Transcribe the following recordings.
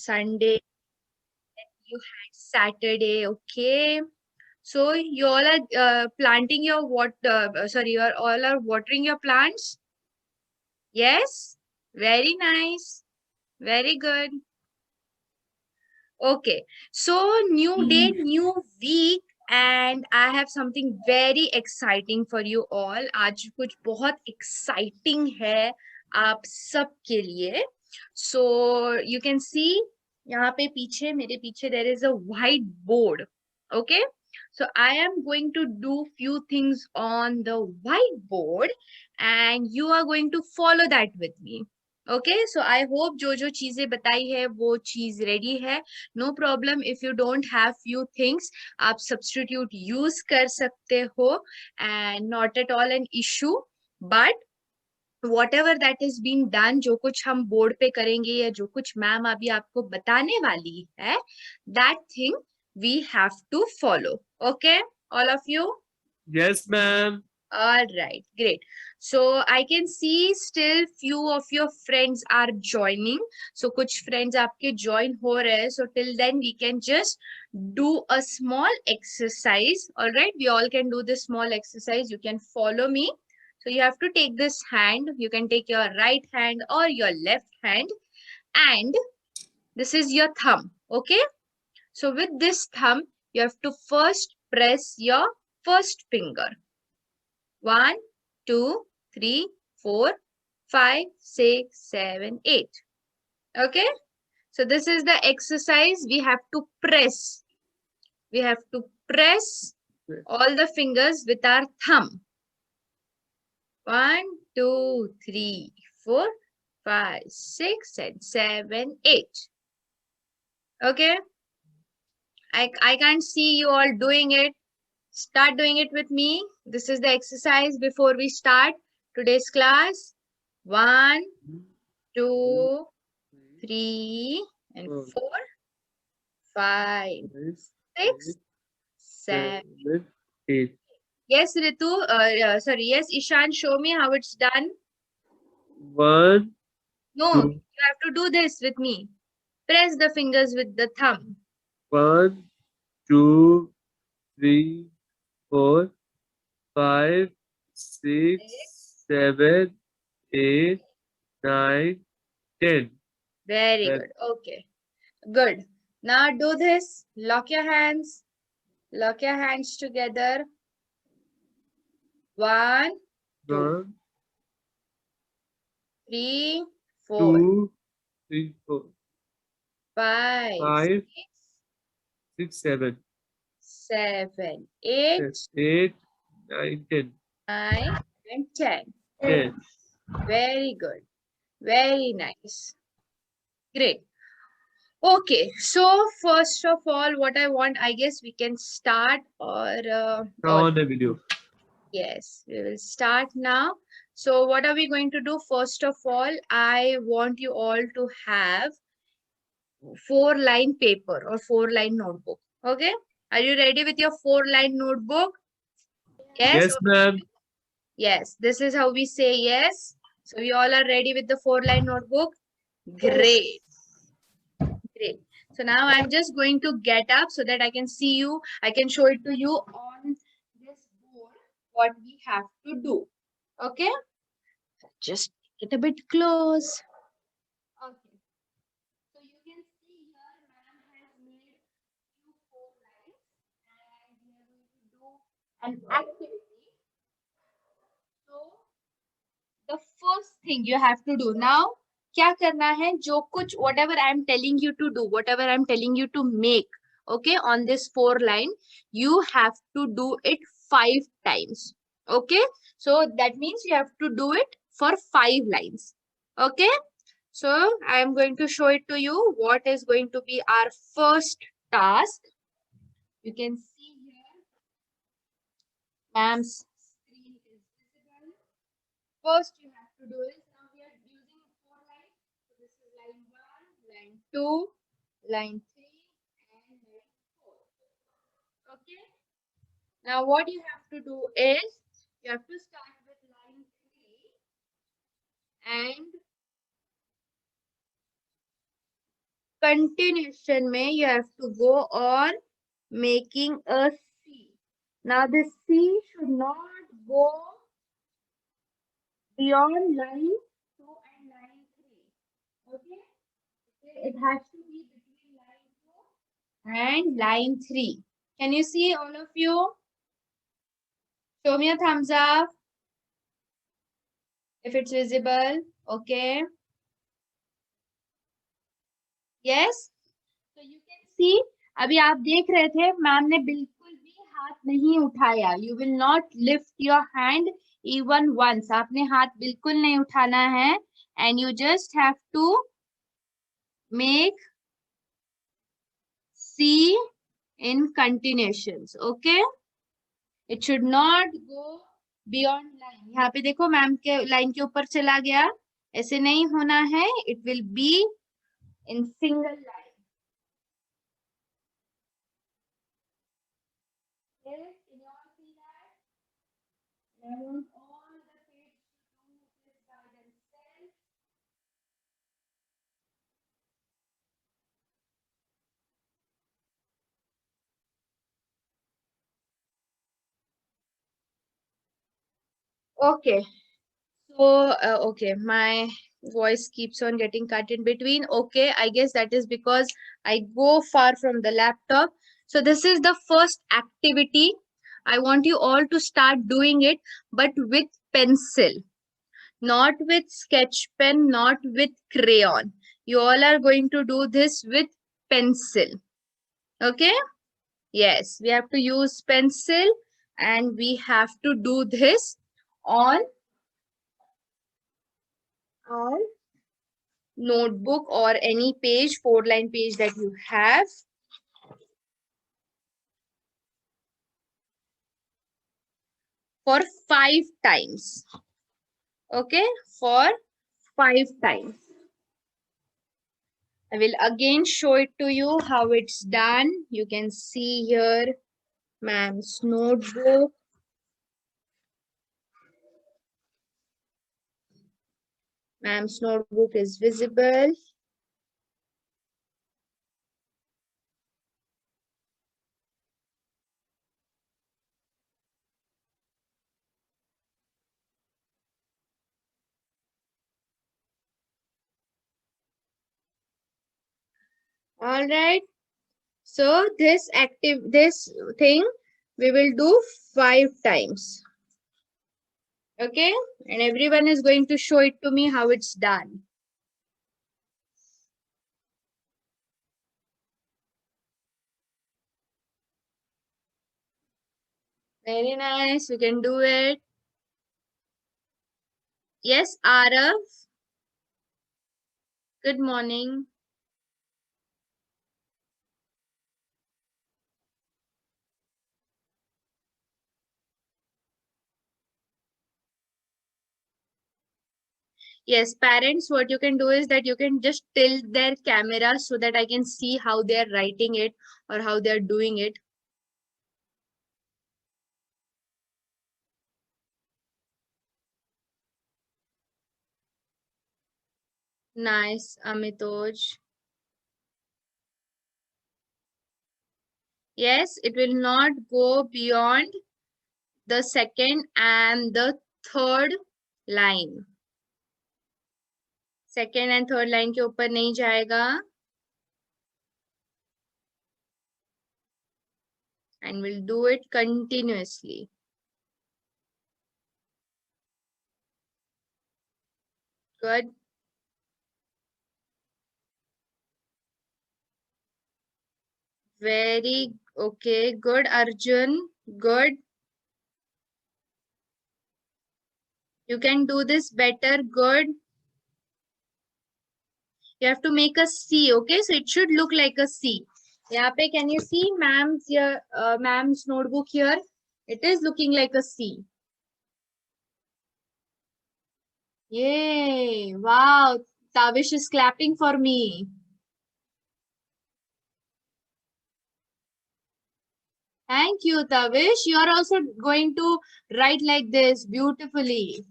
Sunday, you had Saturday, okay? So you all are planting your you are all are watering your plants? Yes? Very nice. Very good. Okay. So new day, new week, and I have something very exciting for you all. आज कुछ बहुत exciting है आप सब के लिए. So you can see यहाँ पे पीछे मेरे पीछे there is a white board. Okay. So I am going to do few things on the whiteboard and you are going to follow that with me. Okay, so I hope जो चीजें बताई है वो चीज रेडी है. No problem if you don't have few things, आप substitute use कर सकते हो and not at all an issue. But whatever that is being done, जो कुछ हम बोर्ड पे करेंगे या जो कुछ मैम अभी आपको बताने वाली है, that thing we have to follow. Okay, all of you? Yes, ma'am. All right, great. So I can see still few of your friends are joining. So कुछ friends आपके join हो रहे हैं. So till then we can just do a small exercise. All right, we all can do this small exercise. You can follow me. So you have to take this hand. You can take your right hand or your left hand, and this is your thumb. Okay. So with this thumb, you have to first press your first finger. 1, 2, 3, 4, 5, 6, 7, 8. Okay. So this is the exercise. We have to press. We have to press all the fingers with our thumb. 1, 2, 3, 4, 5, 6, and 7, 8. Okay. I can't see you all doing it. Start doing it with me. This is the exercise before we start today's class. 1, 2, 3, and 4, 5, 6, 7, 8. Yes, Ritu. Sorry. Yes, Ishan. Show me how it's done. 1, No, 2. you have to do this with me. Press the fingers with the thumb. 1, 2, 3, 4, 5, 6, 7, 8, 9, 10. Very good. Okay. Good. Now do this. Lock your hands. Lock your hands together. 1, 2, 1, 3, 4, 2, 3, 4, 5, 5, 6, 7, 7, 8, 8, 9, 10. 9, and 10. 10. Very good. Very nice. Great. Okay. So first of all, what I want, I guess we can start Now on the video. Yes, we will start now. So what are we going to do? First of all, I want you all to have 4-line paper or 4-line notebook. Okay. Are you ready with your 4-line notebook? Yes. Yes, ma'am. Yes. This is how we say yes. So we all are ready with the 4-line notebook. Great. Great. So now I'm just going to get up so that I can see you. I can show it to you on this board what we have to do. Okay. Just get a bit close. Okay. So you can see here, ma'am has made few 4 lines and we are going to do an activity. So the first thing you have to do now, क्या करना है जो कुछ whatever I am telling you to do, whatever I am telling you to make, okay, on this 4-line, you have to do it 5 times. Okay, so that means you have to do it for 5 lines. Okay, so I am going to show it to you what is going to be our first task. You can see here, ma'am's screen is visible. First you have to do is, now we are using 4 lines. So this is line 1, line 2, line 3, and line 4. Okay. Now what you have to do is, you have to start with line 3 and continuation में you have to go on making a C. Now this C should not go beyond line 2 and line 3. Okay? It has to be between line 2 and line 3. Can you see all of you? Show me a thumbs up if it's visible. Okay. Yes? So you can see, अभी आप देख रहे थे ma'am ने बिल्कुल भी हाथ नहीं उठाया. You will not lift your hand even once. आपने हाथ बिल्कुल नहीं उठाना है and you just have to make C in continuations. Okay? It should not go beyond line. यहाँ पे देखो मैम के लाइन के ऊपर चला गया. ऐसे नहीं होना है. It will be in single line. Yes, can you all see that? I want all the page to do this by themselves. Okay. So, okay, my voice keeps on getting cut in between. Okay, I guess that is because I go far from the laptop. So this is the first activity. I want you all to start doing it, but with pencil, not with sketch pen, not with crayon. You all are going to do this with pencil. Okay? Yes, we have to use pencil and we have to do this on notebook or any page, 4-line page that you have. For 5 times. Okay, for 5 times. I will again show it to you how it's done. You can see here ma'am's notebook. Ma'am's notebook is visible. All right. So this thing we will do 5 times. Okay, and everyone is going to show it to me how it's done. Very nice, you can do it. Yes, Arav. Good morning. Yes, parents, what you can do is that you can just tilt their camera so that I can see how they are writing it or how they are doing it. Nice, Amitoj. Yes, it will not go beyond the second and the third line. Second and third line के ऊपर नहीं जाएगा. And we'll do it continuously. Good. Very okay. Good, Arjun. Good. You can do this better. Good. You have to make a C, okay? So it should look like a C. यहाँ पे can you see ma'am's notebook here? It is looking like a C. Yay! Wow! Tavish is clapping for me. Thank you, Tavish. You are also going to write like this beautifully.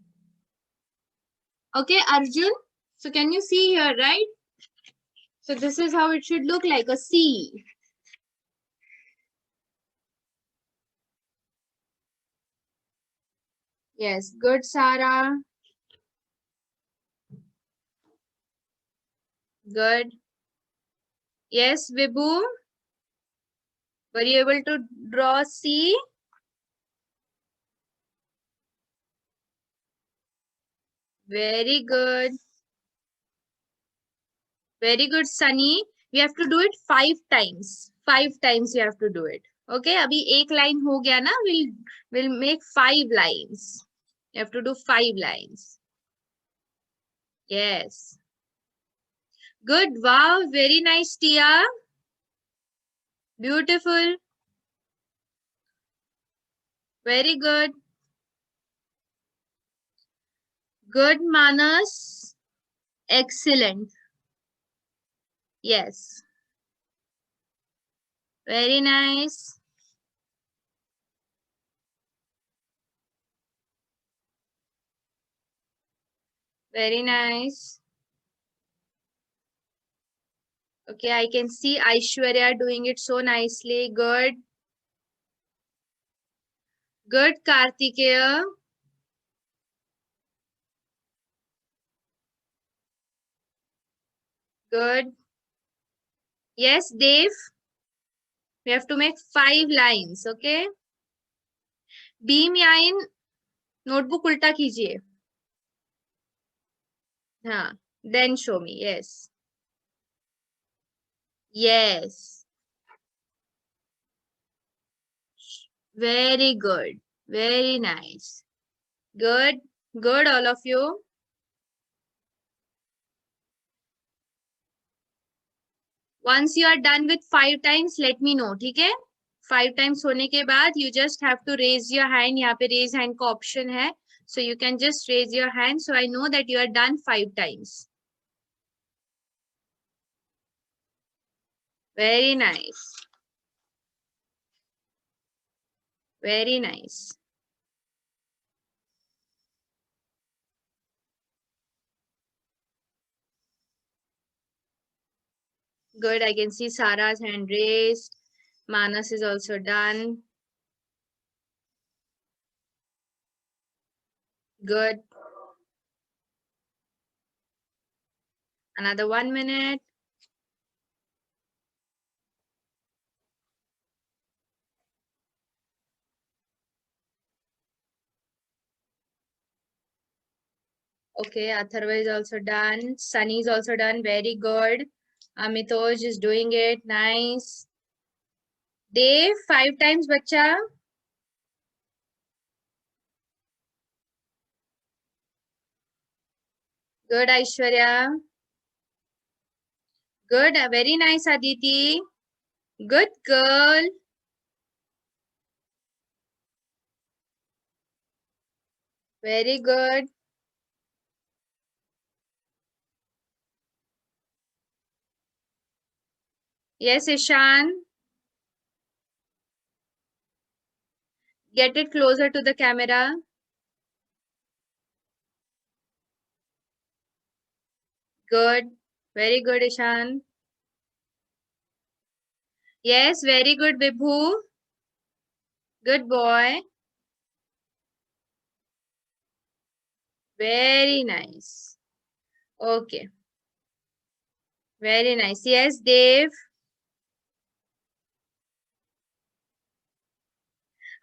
Okay, Arjun. So can you see here, right? So this is how it should look like, a C. Yes, good, Sarah. Good. Yes, Vibhu. Were you able to draw C? Very good. Very good, Sunny. We have to do it 5 times. 5 times you have to do it. Okay, अभी एक line हो गया ना? We'll make 5 lines. You have to do 5 lines. Yes. Good. Wow. Very nice, Tia. Beautiful. Very good. Good, Manas. Excellent. Yes. Very nice. Very nice. Okay, I can see Aishwarya doing it so nicely. Good. Good, Kartikeya. Good. Yes, Dave. We have to make 5 lines, okay? Beam या इन notebook उल्टा कीजिए. हाँ. Then show me. Yes. Yes. Very good. Very nice. Good. Good, all of you. Once you are done with 5 times, let me know. ठीक है? 5 times होने के बाद, you just have to raise your hand. यहाँ पे raise hand का option है. So you can just raise your hand. So I know that you are done 5 times. Very nice. Very nice. Good. I can see Sarah's hand raised. Manas is also done. Good. Another 1 minute. Okay, Atharva is also done. Sunny is also done. Very good. Amitoj is doing it. Nice. Dave, 5 times, bacha. Good, Aishwarya. Good. Very nice, Aditi. Good girl. Very good. Yes, Ishan. Get it closer to the camera. Good. Very good, Ishan. Yes, very good, Vibhu. Good boy. Very nice. Okay. Very nice. Yes, Dave.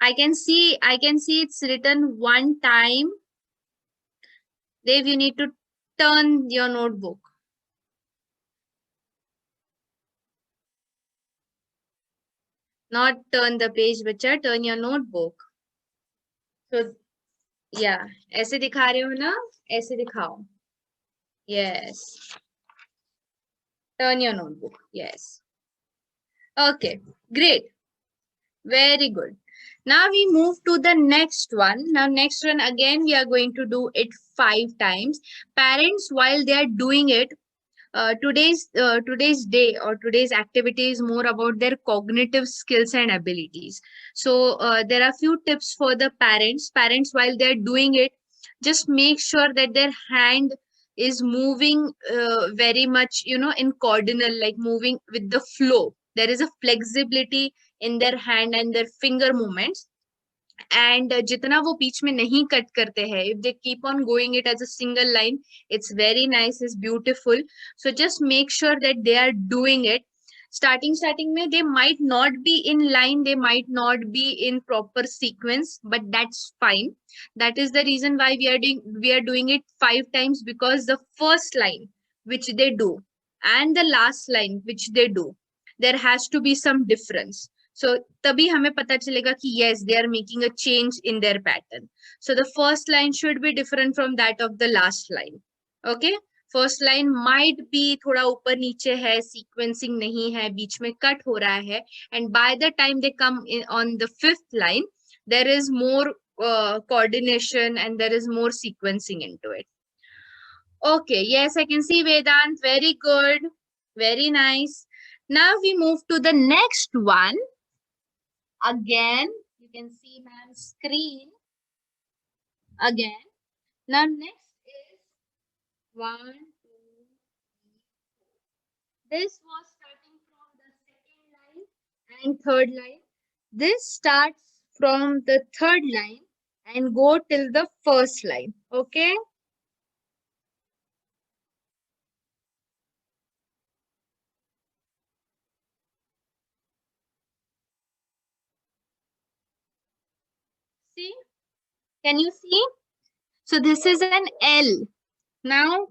I can see it's written 1 time. Dave, you need to turn your notebook. Not turn the page, bacha, turn your notebook. So, yeah. ऐसे दिखा रहे हो ना? ऐसे दिखाओ. Yes. Turn your notebook. Yes. Okay. Great. Very good. Now we move to the next one. Now next one again we are going to do it 5 times. Parents, while they are doing it, today's day or today's activity is more about their cognitive skills and abilities. So there are few tips for the parents. Parents, while they are doing it, just make sure that their hand is moving very much, in cardinal, like moving with the flow. There is a flexibility in their hand and their finger movements. And जितना वो बीच में नहीं cut करते हैं, if they keep on going it as a single line, it's very nice, it's beautiful. So just make sure that they are doing it. Starting में they might not be in line, they might not be in proper sequence, but that's fine. That is the reason why we are doing it 5 times, because the first line which they do and the last line which they do, there has to be some difference. So तभी हमें पता चलेगा कि yes, they are making a change in their pattern. So the first line should be different from that of the last line. Okay, first line might be थोड़ा ऊपर नीचे है, sequencing नहीं है, बीच में cut हो रहा है, and by the time they come in on the fifth line, there is more coordination and there is more sequencing into it. Okay, yes, I can see Vedant, very good, very nice. Now we move to the next one. Again, you can see ma'am's screen. Again. Now next is 1, 2, 3, 4. This was starting from the second line and third line. This starts from the third line and go till the first line. Okay. See? Can you see? So this is an L. Now,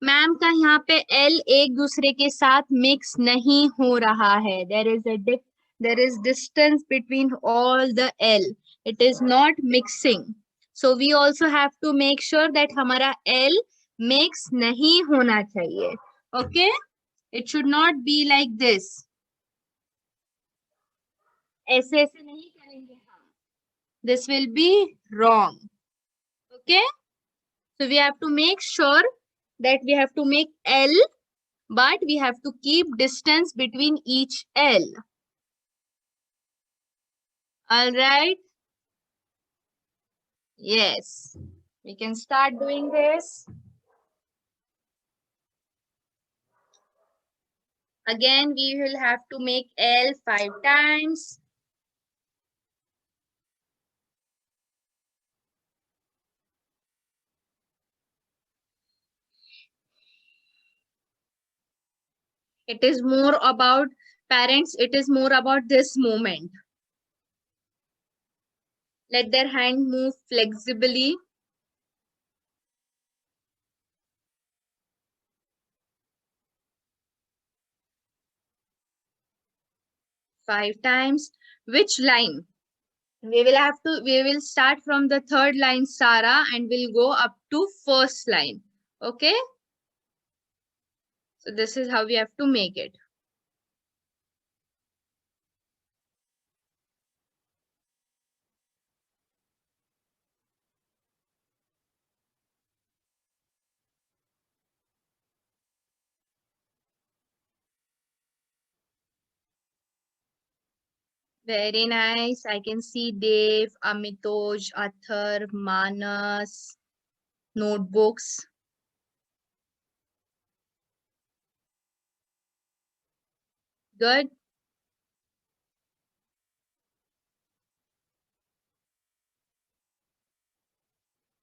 ma'am का यहाँ पे L एक दूसरे के साथ mix नहीं हो रहा है. There is distance between all the L. It is not mixing. So we also have to make sure that हमारा L mix नहीं होना चाहिए. Okay? It should not be like this. ऐसे ऐसे नहीं करेंगे हम. This will be wrong. Okay? So we have to make sure that we have to make L, but we have to keep distance between each L. All right. Yes. We can start doing this. Again, we will have to make L 5 times. It is more about parents. It is more about this movement. Let their hand move flexibly. Five times. Which line? We will start from the third line, Sara, and we'll go up to first line. Okay? So this is how we have to make it. Very nice. I can see Dave, Amitoj, Athar, Manas, notebooks. Good.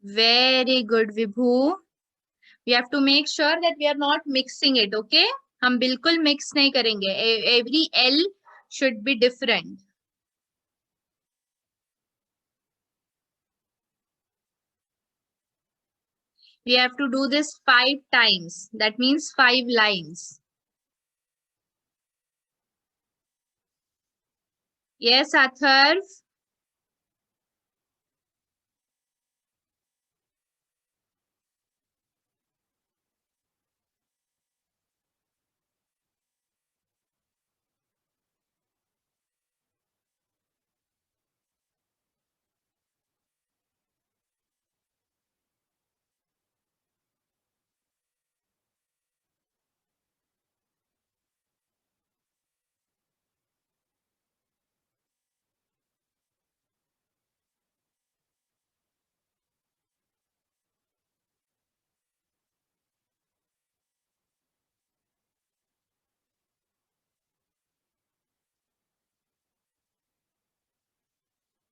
Very good, Vibhu. We have to make sure that we are not mixing it, okay? हम बिल्कुल mix नहीं करेंगे. Every L should be different. We have to do this 5 times. That means 5 lines. Yes, Atharv.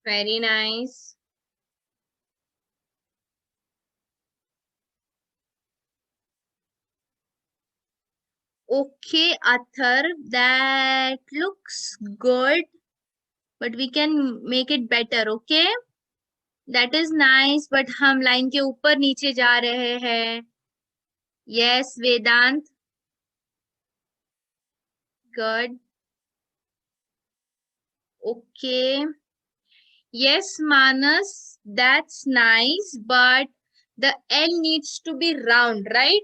Very nice. Okay, Athar, that looks good, but we can make it better, okay? That is nice, but हम line के ऊपर नीचे जा रहे हैं. Yes, Vedant. Good. Okay. Yes, Manas, that's nice, but the L needs to be round, right?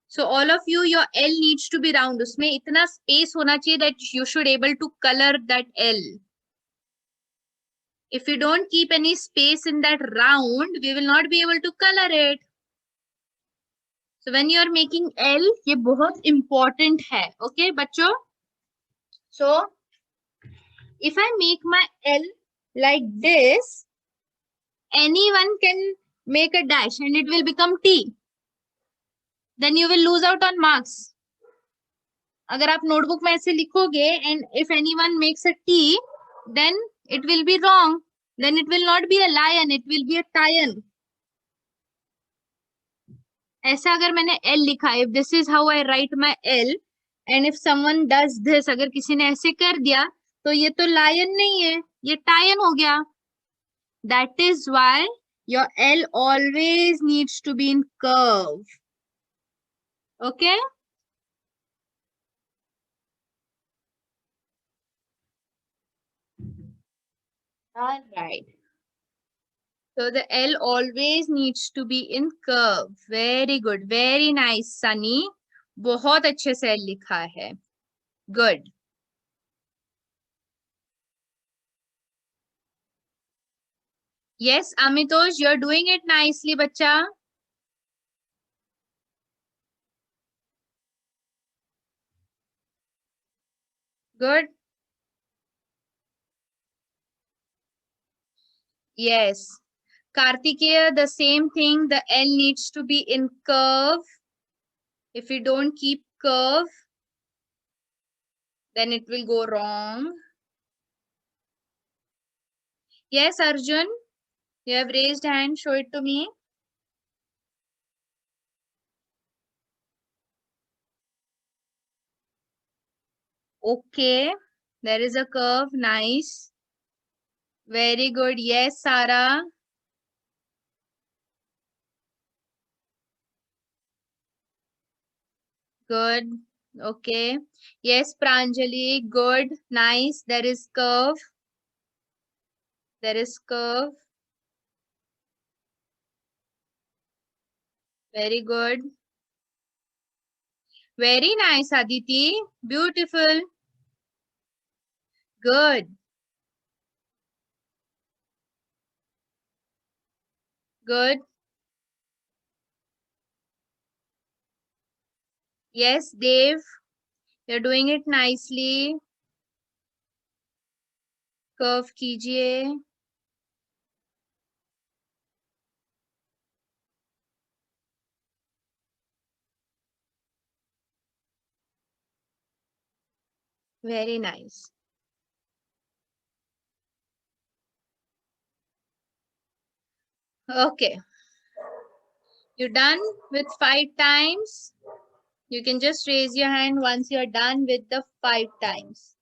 So all of you, your L needs to be round. उसमें इतना space होना चाहिए that you should able to color that L. If you don't keep any space in that round, we will not be able to color it. So when you are making L, ये बहुत important है, okay, बच्चों? So if I make my L like this, anyone can make a dash and it will become T. Then you will lose out on marks. अगर आप notebook में ऐसे लिखोगे and if anyone makes a T, then it will be wrong. Then it will not be a lion, it will be a lion. ऐसा अगर मैंने L लिखा, if this is how I write my L, and if someone does this, अगर किसी ने ऐसे कर दिया, तो ये तो lion नहीं है, ये lion हो गया. That is why your L always needs to be in curve. Okay? All right. So the L always needs to be in curve. Very good. Very nice, Sunny. बहुत अच्छे से L लिखा है. Good. Yes, Amitosh, you're doing it nicely, बच्चा. Good. Yes. Kartikeya, the same thing. The L needs to be in curve. If you don't keep curve, then it will go wrong. Yes, Arjun, you have raised hand. Show it to me. Okay, there is a curve. Nice. Very good. Yes, Sarah. Good. Okay. Yes, Pranjali. Good. Nice. There is curve. There is curve. Very good. Very nice, Aditi. Beautiful. Good. Good. Yes, Dave. You're doing it nicely. Curve कीजिए. Very nice. Okay. You done with 5 times? You can just raise your hand once you're done with the 5 times.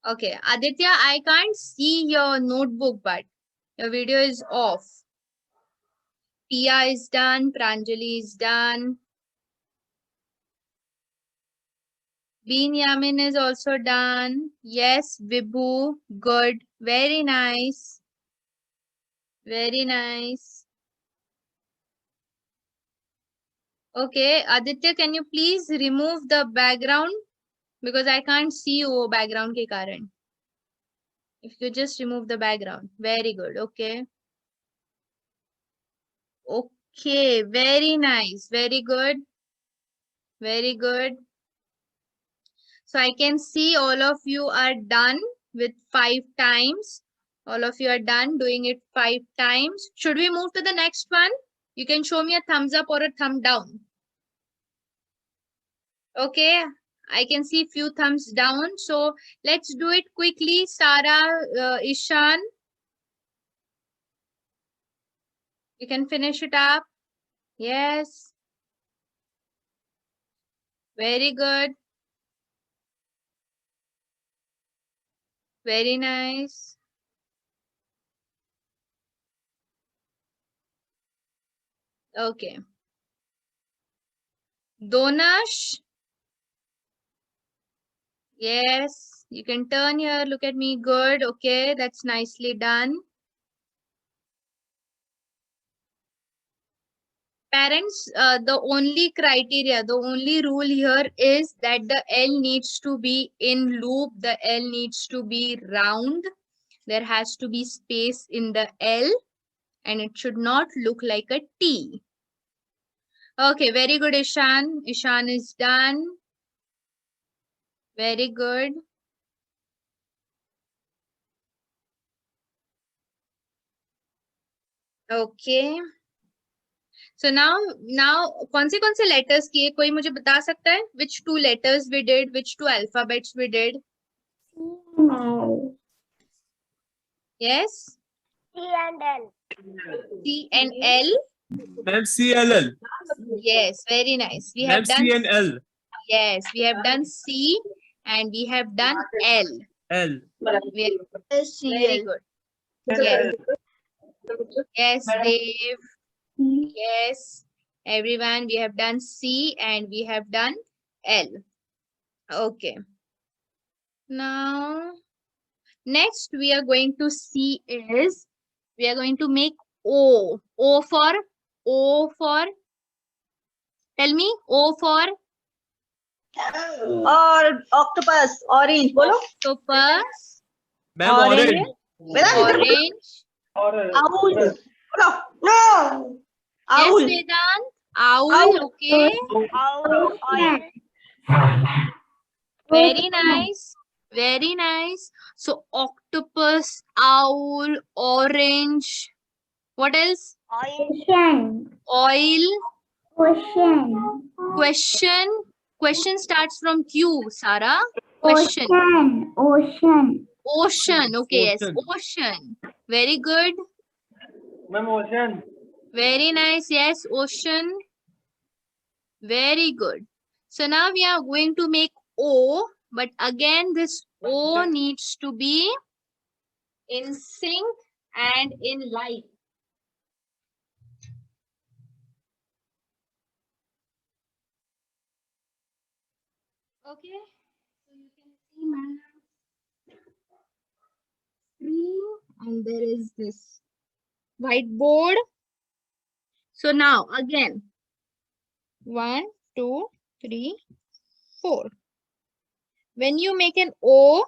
Okay. Aditya, I can't see your notebook, but your video is off. Pia is done. Pranjali is done. Yamin is also done. Yes, Vibhu. Good. Very nice. Very nice. Okay, Aditya, can you please remove the background? Because I can't see your background ke karan. If you just remove the background. Very good. Okay. Okay. Very nice. Very good. Very good. So I can see all of you are done with 5 times. All of you are done doing it 5 times. Should we move to the next one? You can show me a thumbs up or a thumb down. Okay. I can see few thumbs down. So let's do it quickly. Sarah, Ishan, you can finish it up. Yes. Very good. Very nice. Okay. Donash. Yes. You can turn here. Look at me. Good. Okay. That's nicely done. Parents, the only criteria, the only rule here is that the L needs to be in loop. The L needs to be round. There has to be space in the L and it should not look like a T. Okay, very good, Ishan. Ishan is done. Very good. Okay. So now कौन से letters किए कोई मुझे बता सकता है? Which two letters we did? Which two alphabets we did? Yes. C and L. C and L. Ma'am, CLL. Yes, very nice. We Ma'am, have done C and L. Yes, we have done C and we have done L. L. Very good. Yes. Yes, Dave. Yes. Everyone, we have done C and we have done L. Okay. Now, next we are going to see is we are going to make O. O for tell me O for और octopus, orange. बोलो. octopus, Ma'am, Orange. orange. orange. Owl. बोलो. No. Yes, Owl. Vedant. Owl, Owl. okay. Owl. Orange. Very nice. Very nice. So, octopus, owl, orange. What else? Ocean. Oil. Ocean. Question. Question starts from Q, Sarah. Question. Ocean. Ocean. Okay, yes. Ocean. Ocean. Very good. Ma'am, ocean. Very nice. Yes, ocean. Very good. So now we are going to make O, but again this O needs to be in sync and in line. Okay, so you can see my screen and there is this whiteboard. So now again, 1, 2, 3, 4. When you make an O,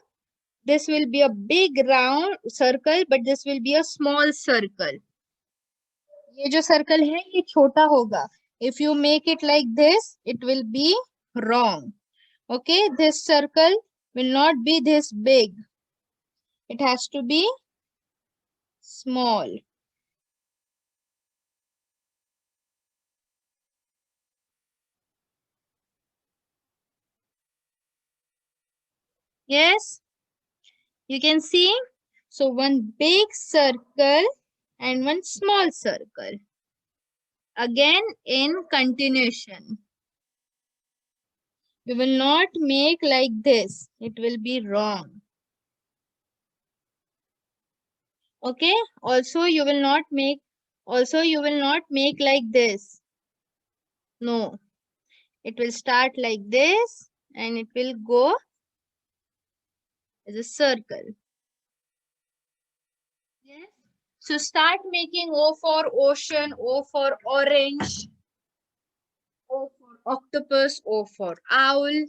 this will be a big round circle, but this will be a small circle. ये जो circle है ये छोटा होगा. If you make it like this, it will be wrong. Okay, this circle will not be this big. It has to be small. Yes, you can see. So one big circle and one small circle. Again in continuation. We will not make like this. It will be wrong. Okay. Also, you will not make like this. No. It will start like this and it will go as a circle. Yes. So start making O for ocean, O for orange, O for octopus, O for owl.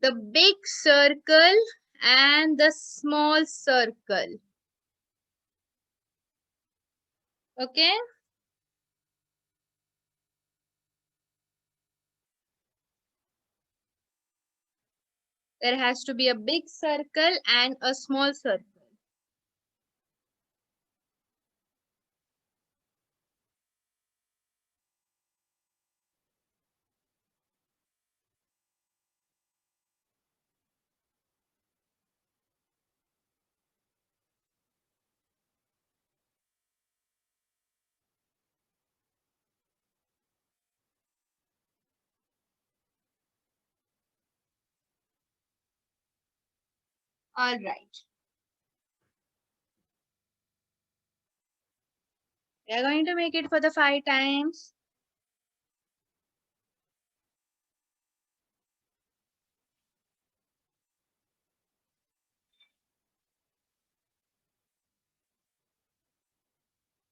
The big circle and the small circle. Okay. There has to be a big circle and a small circle. All right. We are going to make it for the 5 times.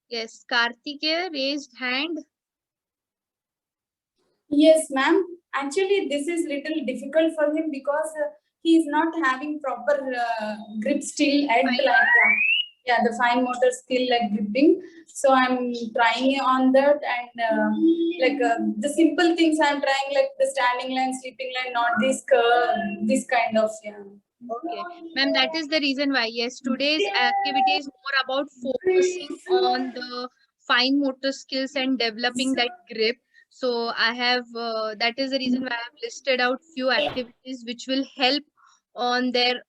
Yes, Kartikeya raised hand. Yes, ma'am. Actually, this is little difficult for him because he is not having proper grip still at yeah, the fine motor skill like gripping. So I'm trying on that, and the simple things I'm trying, like the standing line, sleeping line, not this kind of, yeah. Okay, ma'am, that is the reason why. Yes, today's activity is more about focusing on the fine motor skills and developing that grip. So I have that is the reason why I have listed out few activities which will help on their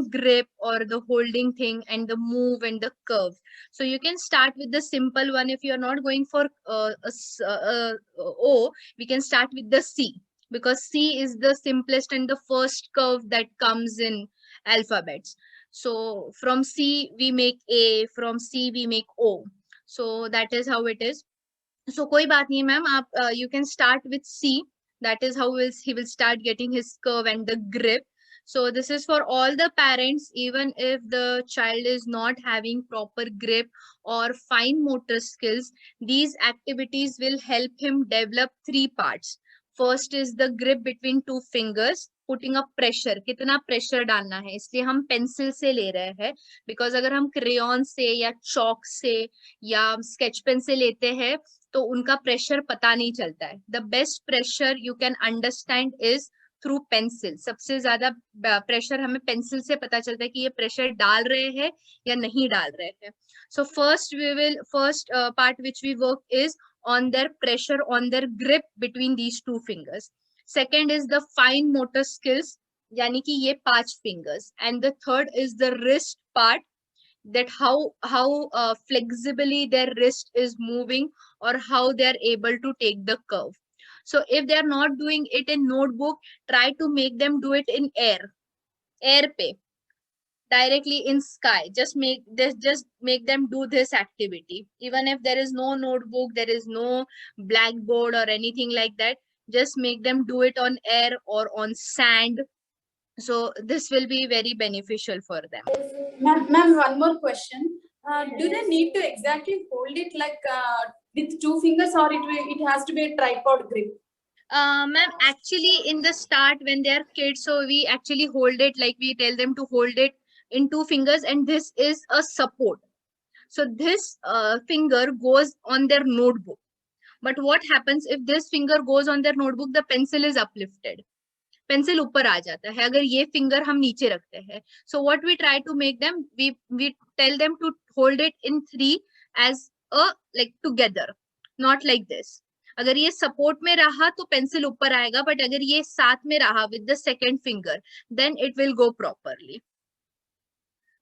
grip or the holding thing and the move and the curve. So you can start with the simple one. If you are not going for O, we can start with the C, because C is the simplest and the first curve that comes in alphabets. So from C we make A, from C we make O. So that is how it is. So koi baat nahi ma'am, you can start with C. That is how he will start getting his curve and the grip. So this is for all the parents, even if the child is not having proper grip or fine motor skills, these activities will help him develop 3 parts. First is the grip between 2 fingers, putting up pressure. कितना pressure डालना है, इसलिए हम pencil से ले रहे हैं, because अगर हम crayon से या chalk से या sketch pen से लेते हैं तो उनका pressure पता नहीं चलता है. The best pressure you can understand is through pencil. सबसे ज्यादा pressure हमें pencil से पता चलता है कि ये pressure डाल रहे हैं या नहीं डाल रहे हैं. So first part which we work is on their pressure, on their grip between these 2 fingers. Second is the fine motor skills, yani ki ye 5 fingers. And the third is the wrist part, that how flexibly their wrist is moving or how they are able to take the curve. So if they are not doing it in notebook, try to make them do it in air pe, directly in sky. Just make them do this activity. Even if there is no notebook, there is no blackboard or anything like that, just make them do it on air or on sand. So this will be very beneficial for them. Ma'am, one more question. Do they need to exactly hold it like with 2 fingers, or it has to be a tripod grip? Ma'am, actually in the start when they are kids, so we actually hold it, like we tell them to hold it in 2 fingers, and this is a support. So this finger goes on their notebook. But what happens if this finger goes on their notebook, the pencil is uplifted. Pencil ऊपर आ जाता है अगर ये finger हम नीचे रखते हैं. So what we try to make them, we tell them to hold it in 3 as a like together, not like this. अगर ये support में रहा तो pencil ऊपर आएगा, but अगर ये साथ में रहा with the second finger, then it will go properly.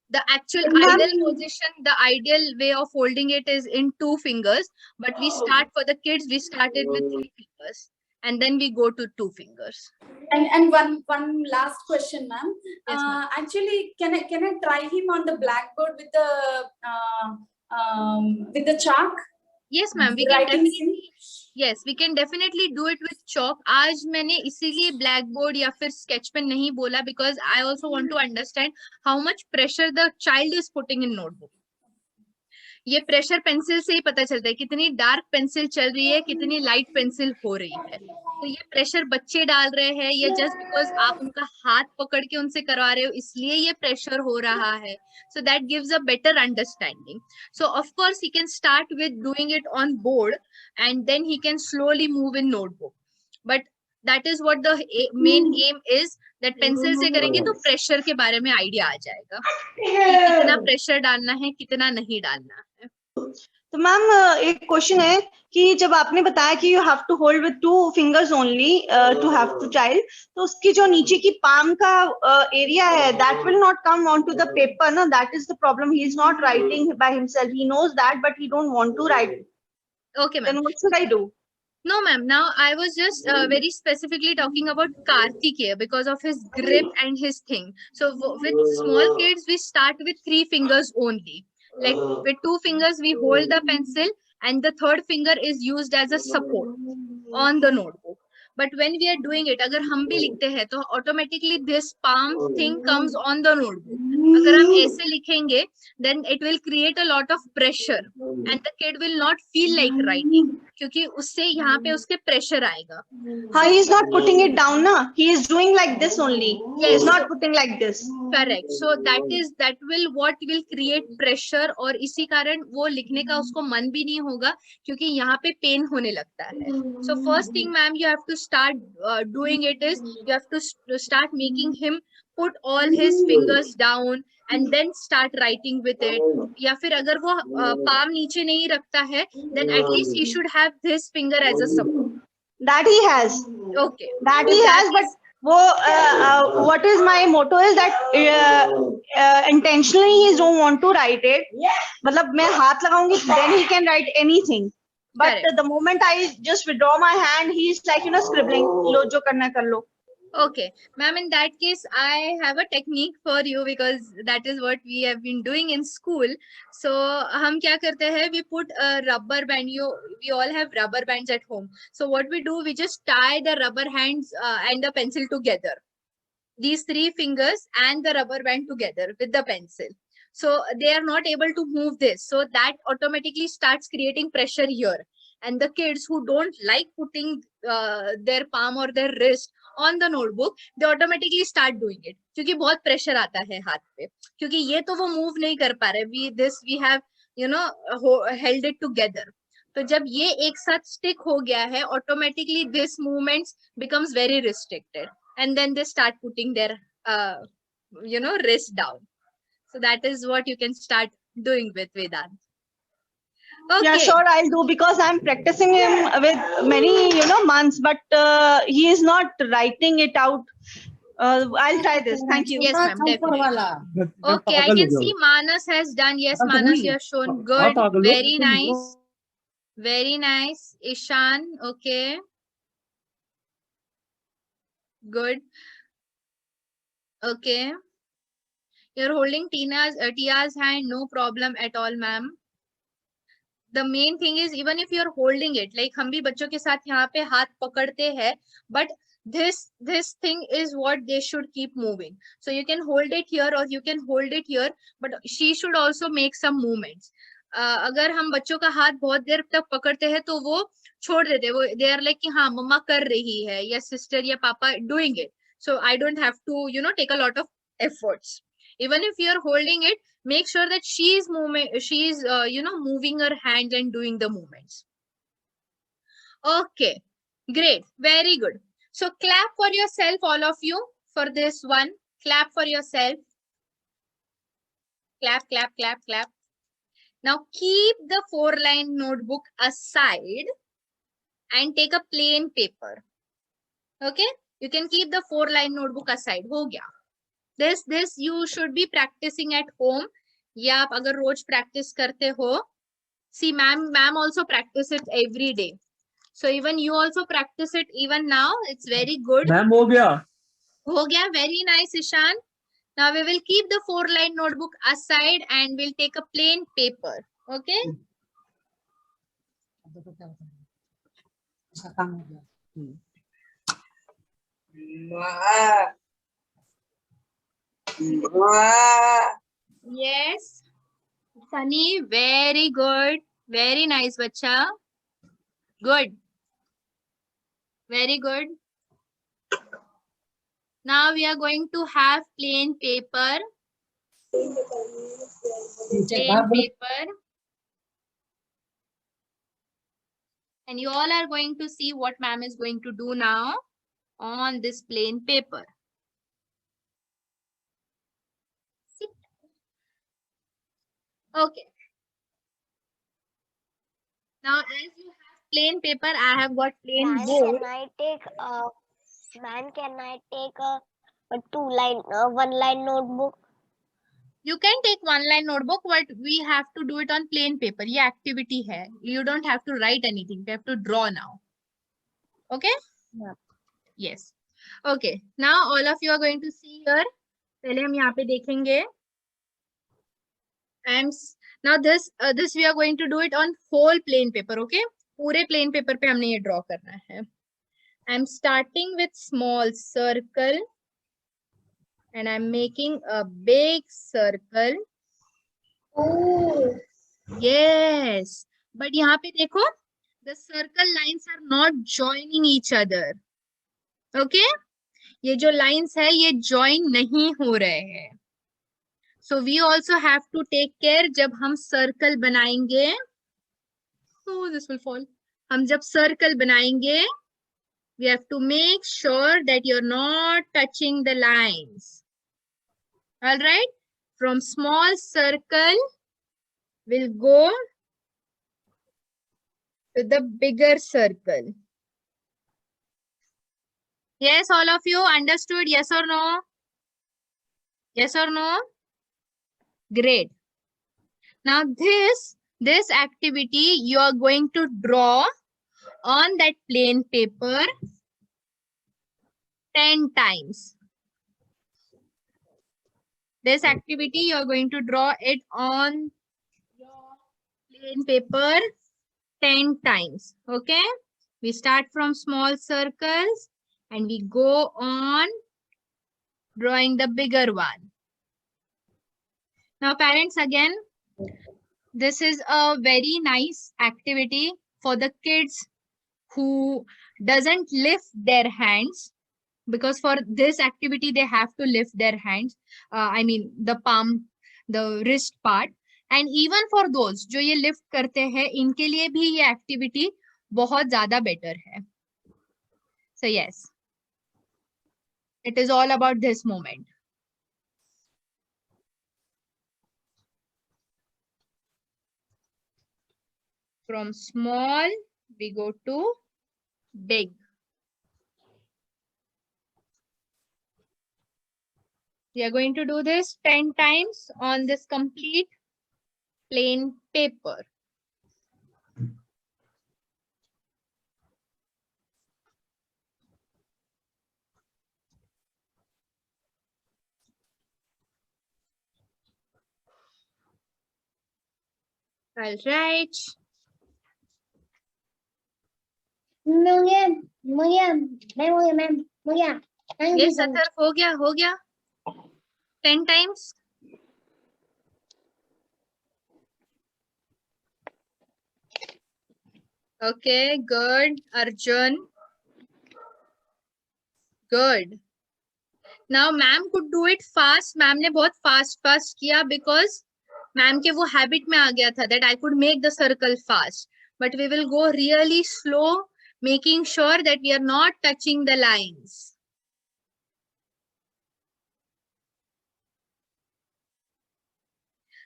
The actual ideal position, the ideal way of holding it is in 2 fingers, but we start for the kids, we started with 3 fingers and then we go to 2 fingers. And one last question, ma'am. Yes, ma'am. Actually, can I try him on the blackboard with the chalk? Yes, ma'am. We can definitely do it with chalk. आज मैंने इसीलिए blackboard या फिर sketch pen नहीं बोला, because I also want to understand how much pressure the child is putting in notebook. ये pressure pencil से ही पता चलता है कितनी डार्क पेंसिल चल रही है, कितनी लाइट पेंसिल हो रही है. तो ये प्रेशर बच्चे डाल रहे हैं या जस्ट बिकॉज आप उनका हाथ पकड़ के उनसे करवा रहे हो इसलिए ये प्रेशर हो रहा है. So that gives a better understanding. So of course he can start with doing it on board and then he can slowly move in notebook. But that is what the main aim is, that pencil से करेंगे तो pressure के बारे में idea आ जाएगा कि कितना pressure डालना है कितना नहीं डालना है. तो मैम एक क्वेश्चन है कि जब आपने बताया कि you have to hold with 2 fingers only to have two child, तो उसकी जो नीचे की पाम का एरिया है that will not come on to the paper ना, that is the problem. He is not writing by himself, he knows that but he don't want to write. Okay, ma'am. Then what should I do? No, ma'am. Now I was just very specifically talking about Kartikeya because of his grip and his thing. So with small kids, we start with 3 fingers only. Like with 2 fingers, we hold the pencil, and the third finger is used as a support on the notebook. But when we are doing it, अगर हम भी लिखते हैं तो automatically this palm thing comes on the notebook. अगर हम ऐसे लिखेंगे, then it will create a lot of pressure and the kid will not feel like writing क्योंकि उससे यहाँ पे उसके pressure आएगा. He is not putting it down, na? He is doing like this only. He is not putting like this. Correct. So that will what will create pressure और इसी कारण वो लिखने का उसको मन भी नहीं होगा क्योंकि यहाँ पे पेन होने लगता है. So first thing, ma'am, you have to start doing it is you have to start making him put all his fingers down and then start writing with it. या फिर अगर वो palm नीचे नहीं रखता है, then at least he should have this finger as a support. That he has. Okay. That he has, but what is my motto is that intentionally he don't want to write it. मतलब मैं हाथ लगाऊंगी, then he can write anything. But Correct. the moment I just withdraw my hand, he's like, scribbling. लो जो करना है कर लो. Okay, ma'am, in that case, I have a technique for you because that is what we have been doing in school. So, हम क्या करते हैं? We put a rubber band. We all have rubber bands at home. So, what we do, we just tie the rubber hands and the pencil together. These 3 fingers and the rubber band together with the pencil. So, they are not able to move this. So, that automatically starts creating pressure here. And the kids who don't like putting their palm or their wrist on the notebook, they automatically start doing it. क्योंकि बहुत pressure आता है हाथ पे. क्योंकि ये तो वो move नहीं कर पा रहे. We have, held it together. तो जब ये एक साथ stick हो गया है, automatically this movements becomes very restricted. And then they start putting their, wrist down. So that is what you can start doing with Vedant. Okay. Yeah, sure, I'll do because I'm practicing him with many, months, but he is not writing it out. I'll try this. Thank you. Yes, ma'am. Definitely. Okay, I can see Manas has done. Yes, Manas, you have shown. Good. Very nice. Very nice. Ishan. Okay. Good. Okay. You're holding Tia's hand. No problem at all, ma'am. The main thing is even if you're holding it, like हम भी बच्चों के साथ यहाँ पे हाथ पकड़ते हैं, but this thing is what they should keep moving. So you can hold it here or you can hold it here, but she should also make some movements. अगर हम बच्चों का हाथ बहुत देर तक पकड़ते हैं तो वो छोड़ देते हैं. वो they are like कि हाँ मम्मा कर रही है या sister या पापा doing it. So I don't have to take a lot of efforts. Even if you're holding it, make sure that she's moving her hands and doing the movements. Okay, great, very good. So clap for yourself, all of you, for this one. Clap for yourself. Clap, clap, clap, clap. Now keep the 4-line notebook aside and take a plain paper. Okay, you can keep the 4-line notebook aside. हो गया. This you should be practicing at home. या आप अगर रोज practice करते हो, see ma'am also practice it every day. So even you also practice it even now. It's very good. Ma'am हो गया. हो गया. Very nice, Ishan. Now we will keep the 4-line notebook aside and we'll take a plain paper. Okay. Yes. Sunny, very good. Very nice, bacha. Good. Very good. Now we are going to have plain paper. Plain paper. And you all are going to see what ma'am is going to do now on this plain paper. Sit. Okay. Now, as you have plain paper, I have got plain board. Can I take a 1-line notebook? You can take 1-line notebook, but we have to do it on plain paper. ये activity है. You don't have to write anything. You have to draw now. Okay? Yeah. Yes. Okay. Now all of you are going to see here. पहले हम यहाँ पे देखेंगे. And now this we are going to do it on whole plain paper. Okay? पूरे plain paper पे हमने ये draw करना है. I'm starting with small circle and I'm making a big circle. Oh. Yes. But यहाँ पे देखो, the circle lines are not joining each other. Okay? ये जो lines है ये join नहीं हो रहे हैं. So we also have to take care जब हम circle बनाएंगे. Oh, this will fall. हम जब circle बनाएंगे, we have to make sure that you're not touching the lines. All right? From small circle, we'll go to the bigger circle. Yes, all of you understood? Yes or no? Yes or no? Great. Now this activity you are going to draw on that plain paper 10 times. This activity you are going to draw it on your plain paper 10 times. Okay? We start from small circles and we go on drawing the bigger one. Now parents, again, this is a very nice activity for the kids who doesn't lift their hands, because for this activity they have to lift their hands. I mean the palm, the wrist part. And even for those जो ये lift करते हैं, इनके लिए भी ये activity बहुत ज़्यादा better है. So yes, it is all about this moment. From small, we go to big. We are going to do this 10 times on this complete plain paper. All right. Miriam, Yes, Sathar, हो गया. 10 times. Okay, good. Arjun. Good. Now, ma'am could do it fast. Ma'am ने बहुत fast किया because ma'am के वो habit में आ गया था that I could make the circle fast. But we will go really slow, making sure that we are not touching the lines.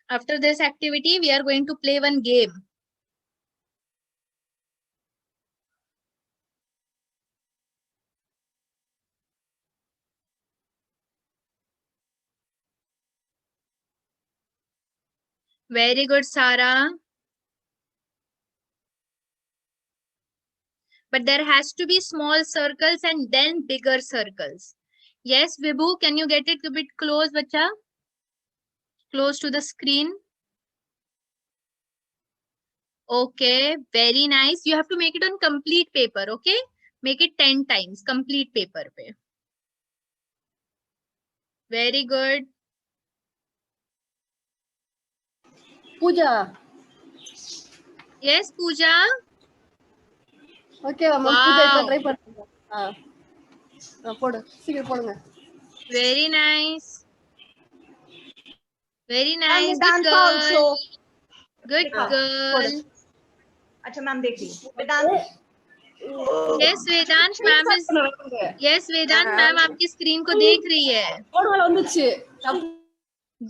After this activity, we are going to play one game. Very good, Sarah. But there has to be small circles and then bigger circles. Yes, Vibhu, can you get it a bit close, bacha? Close to the screen. Okay, very nice. You have to make it on complete paper, okay? Make it 10 times, complete paper pe. Very good. Pooja. Yes, Pooja. Okay, ma'am. Wow. Pooja try பண்ணுங்க. போடு. சீக்கிரம் போடுங்க. Very nice. Very nice. Ma'am, Good Vedanta girl. also. Good girl. अच्छा ma'am देख ली. वेदांत. Yes, Vedant ma'am is. Yes, Vedant ma'am आपकी screen को देख रही है. போடு வால வந்துச்சு.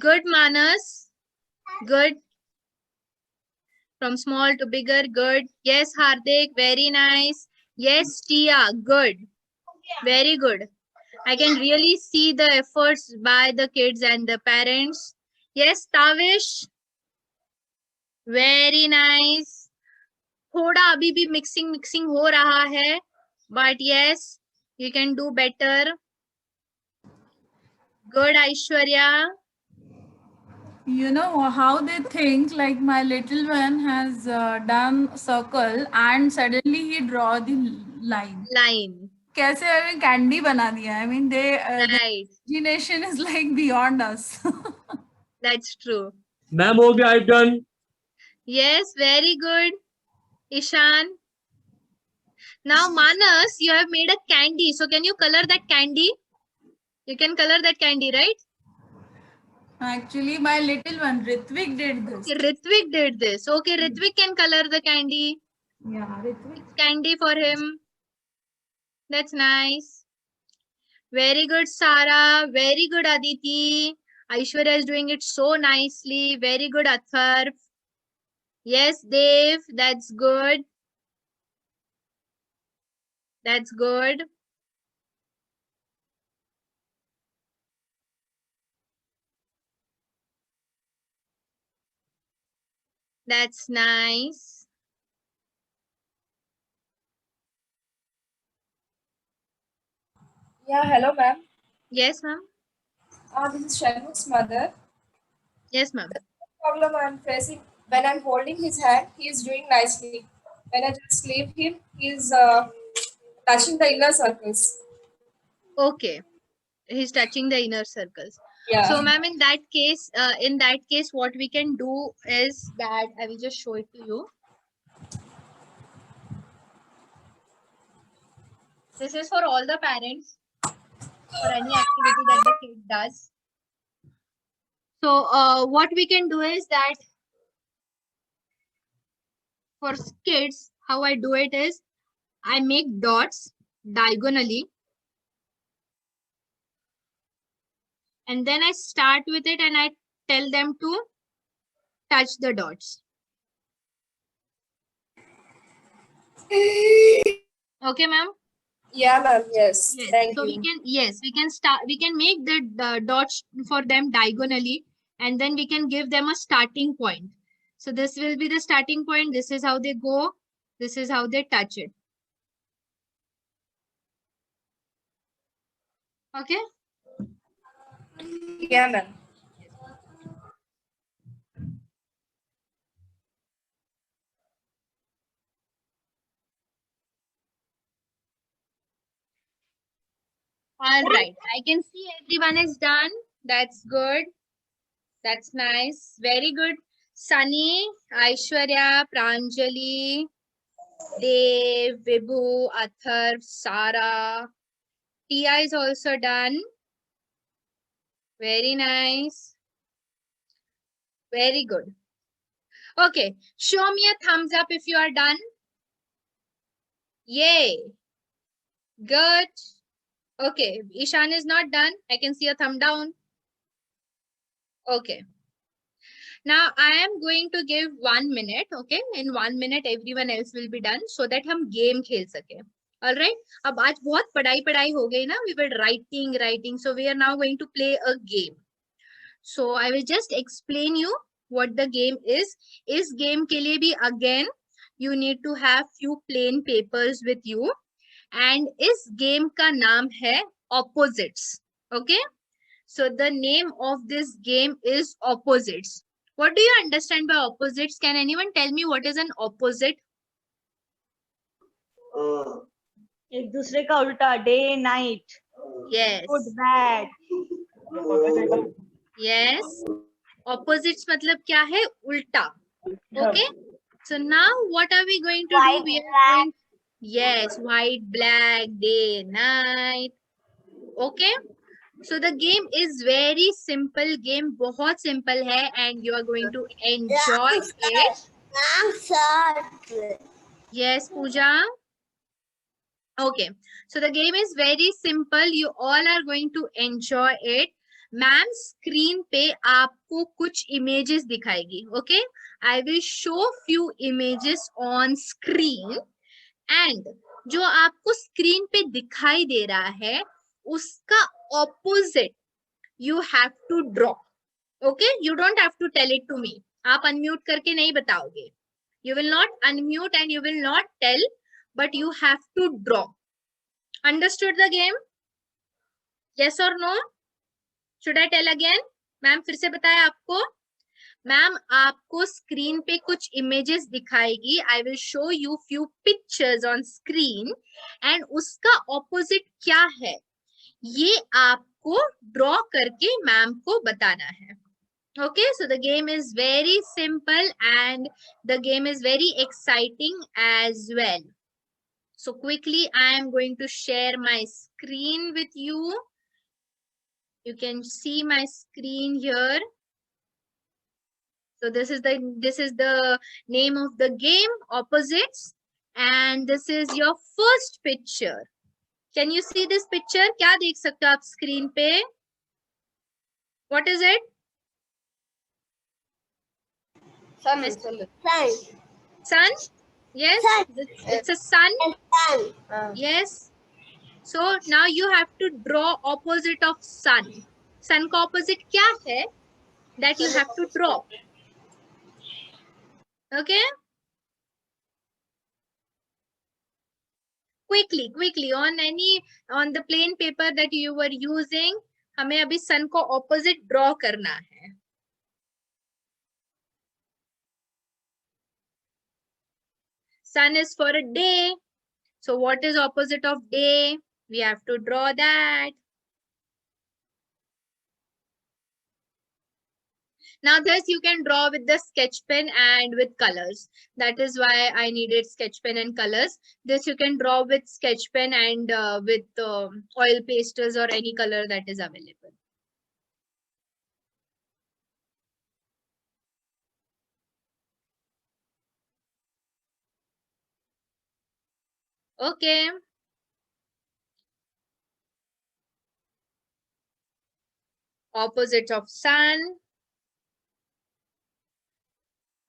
Good, Manas. Good. From small to bigger, good. Yes, Hardik, very nice. Yes, Tia, good. Very good. I can really see the efforts by the kids and the parents. Yes, Tavish. Very nice. थोड़ा अभी भी mixing हो रहा है. but yes, you can do better. Good, Aishwarya. You know how they think like my little one has done circle and suddenly he draw the line. Line. कैसे हमें candy बना दिया. I mean their Right. imagination is like beyond us. That's true. Ma'am, हो गया, I've done. Yes, very good. Ishan. Now, Manas, you have made a candy. So, can you color that candy? You can color that candy, right? Actually, my little one Ritvik did this. Okay, Ritvik did this. Okay, Ritvik can color the candy. Yeah, Ritvik. It's candy for him. That's nice. Very good, Sara. Very good, Aditi. Aishwarya is doing it so nicely. Very good, Atharv. Yes, Dev. That's good. That's good. That's nice. Yeah, hello, ma'am. Yes, ma'am. This is Shanmuk's mother. Yes, ma'am. Problem I'm facing when I'm holding his hand, he is doing nicely. When I just leave him, he's touching the inner circles. Okay. He's touching the inner circles. Yeah. So, ma'am, in that case, what we can do is that I will just show it to you. This is for all the parents for any activity that the kid does. So, what we can do is that for kids, how I do it is I make dots diagonally. And then I start with it and I tell them to touch the dots. Okay, ma'am? Yeah, ma'am. Yes. Yes. Thank So you. we can make the dots for them diagonally, and then we can give them a starting point. So this will be the starting point. This is how they go. This is how they touch it. Okay? Yeah, ma'am. All right. I can see everyone is done. That's good. That's nice. Very good. Sunny, Aishwarya, Pranjali, Dev, Vibhu, Atharv, Sara. Tia is also done. Very nice. Very good. Okay. Show me a thumbs up if you are done. Yay. Good. Okay. Ishan is not done. I can see a thumb down. Okay. Now I am going to give 1 minute. Okay. In 1 minute, everyone else will be done so that हम game खेल सके. All right. अब आज बहुत पढ़ाई हो गई ना. We were writing. So we are now going to play a game. So I will just explain you what the game is. इस game के लिए भी again you need to have few plain papers with you. And इस game का नाम है opposites. Okay. So the name of this game is opposites. What do you understand by opposites? Can anyone tell me what is an opposite? एक दूसरे का उल्टा, day night, Yes. good bad. Yes. Opposites मतलब क्या है? उल्टा. Okay. So now what are we going to do? We are going. Yes, white, black, day, night. Okay. So the game is very simple. Game बहुत simple है, and you are going to enjoy it. Yes, Pooja. Okay. So the game is very simple. You all are going to enjoy it. Ma'am screen पे आपको कुछ images दिखाएगी. Okay, I will show few images on screen and जो आपको screen पे दिखाई दे रहा है उसका opposite you have to draw. Okay, you don't have to tell it to me. आप अनम्यूट करके नहीं बताओगे. You will not unmute and you will not tell, but you have to draw. Understood the game? Yes or no? Should I tell again? Ma'am फिर से बताया आपको. Ma'am आपको screen पे कुछ इमेजेस दिखाएगी. आई will show you few pictures on screen and उसका opposite क्या है ये आपको ड्रॉ करके मैम को बताना है. Okay, so the game is very simple and the game is very exciting as well. So quickly I am going to share my screen with you. You can see my screen here. So this is the name of the game, opposites, and this is your first picture. Can you see this picture? क्या देख सकते हो आप screen पे? What is it? Sun. Sun? Yes, Sun. it's a sun. Sun. Yes. So now you have to draw opposite of sun. Sun का opposite क्या है? That you have to draw. Okay. Quickly on the plain paper that you were using, हमें अभी sun को opposite draw करना है. Sun is for a day. So what is opposite of day? We have to draw that. Now this you can draw with the sketch pen and with colors. That is why I needed sketch pen and colors. This you can draw with sketch pen and with oil pastels or any color that is available. Okay. Opposite of sun.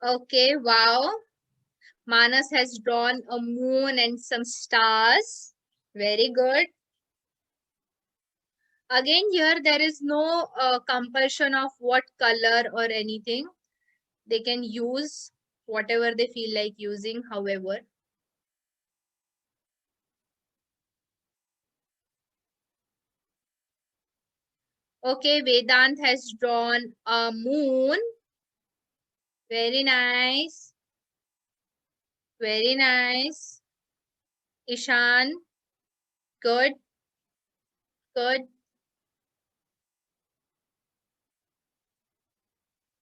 Okay, wow. Manas has drawn a moon and some stars. Very good. Again, here there is no compulsion of what color or anything. They can use whatever they feel like using, however. Okay, Vedant has drawn a moon. Very nice. Very nice. Ishan. Good. Good.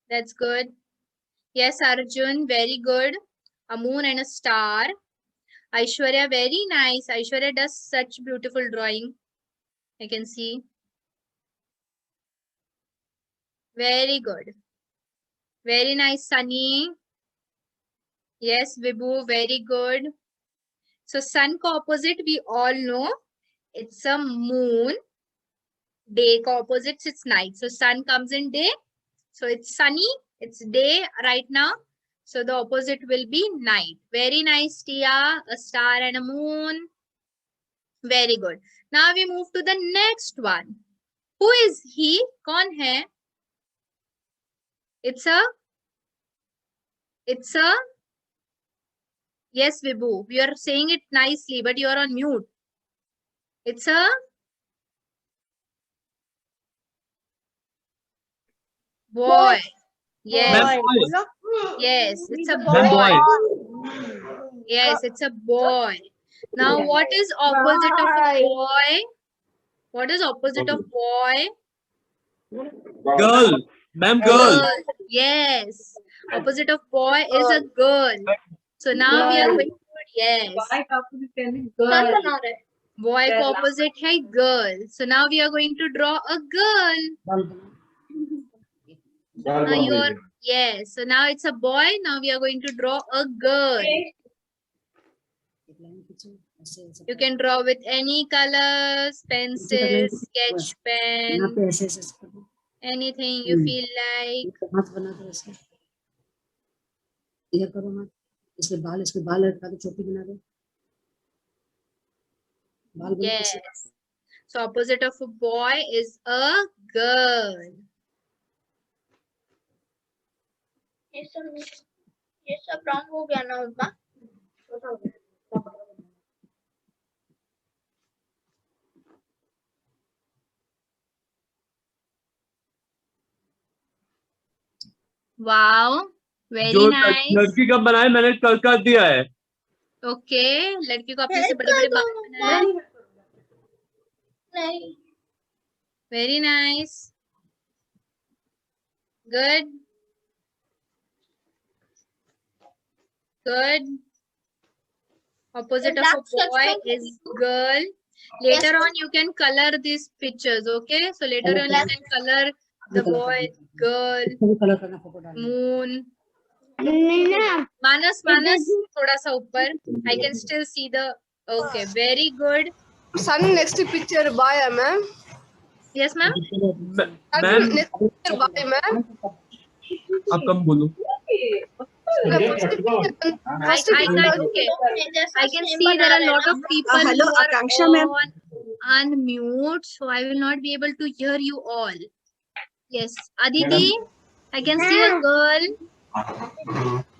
That's good. Yes, Arjun. Very good. A moon and a star. Aishwarya. Very nice. Aishwarya does such beautiful drawing. I can see. Very good. Very nice, Sunny. Yes, Vibhu, very good. So sun ko opposite we all know it's a moon. Day ko opposite it's night. So sun comes in day. So it's sunny. It's day right now. So the opposite will be night. Very nice, Tia. A star and a moon. Very good. Now we move to the next one. Who is he? Kaun hai? It's a yes, Vibhu. You are saying it nicely, but you are on mute. It's a boy. Yes. Boy. Yes, it's a Ma'am, boy. boy. Yes, it's a boy. Now, what is opposite of a boy? What is opposite of boy? Girl. Ma'am, girl. Yes. Opposite of boy is a girl. So now we are going to yes. Boy को opposite है girl. So now we are going to draw a girl. Now you are yes. So now it's a boy. Now we are going to draw a girl. You can draw with any colors, pencils, sketch pen, anything you feel like. इसके बाल लटका दो, चोटी बना दो. Yes. So opposite of a boy is a girl. ये सब wrong हो गया ना उनका. Wow, very जो nice. लड़की का बनाया मैंने कर दिया है. Okay, लड़की को अपने से बड़े-बड़े बाल बनाए. Very nice. Good. Good. Opposite of a boy is girl. Later on, you can color these pictures, okay? So later on, you can color the boy, girl, इसको भी कलर करना फोटो डालना. moon. Nina, Manas, thoda sa upar. I can still see the. Okay, very good. Sun next picture boy, ma'am. Yes, ma'am. Ma'am Next picture boy, ma'am. आप कम बोलो. I can't. Okay. I can see there are a lot of people hello, who are Akanksha ma'am. on unmute, so I will not be able to hear you all. Yes, Aditi, I can see a girl.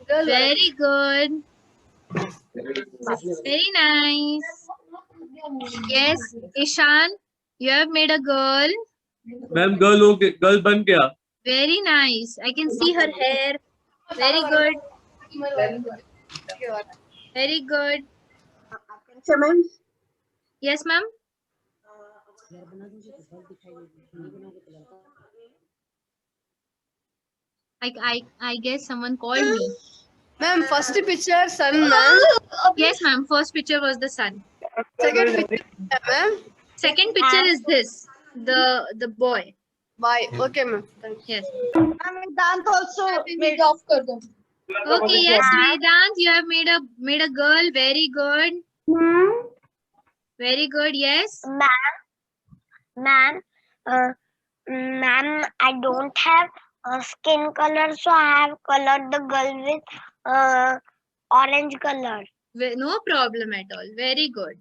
Very good. Very nice. Yes, Ishan, you have made a girl. Ma'am girl बन गया. Very nice. I can see her hair. Very good. Very good. Akanksha ma'am. Yes, ma'am. यार बना दीजिए तो बहुत दिखाई देगी. बना के colour. I guess someone called me. Ma'am, first picture sun, ma'am. Yes, ma'am. First picture was the sun. Second picture, ma'am. Second picture is this, the boy. Boy. Okay, ma'am. Thank you. Yes. Ma'am, Vedant also made. Okay. Yes, Vedant, you have made a girl. Very good. Very good. Yes. ma'am, ma'am, I don't have skin color, so I have colored the girl with orange color. No problem at all. Very good.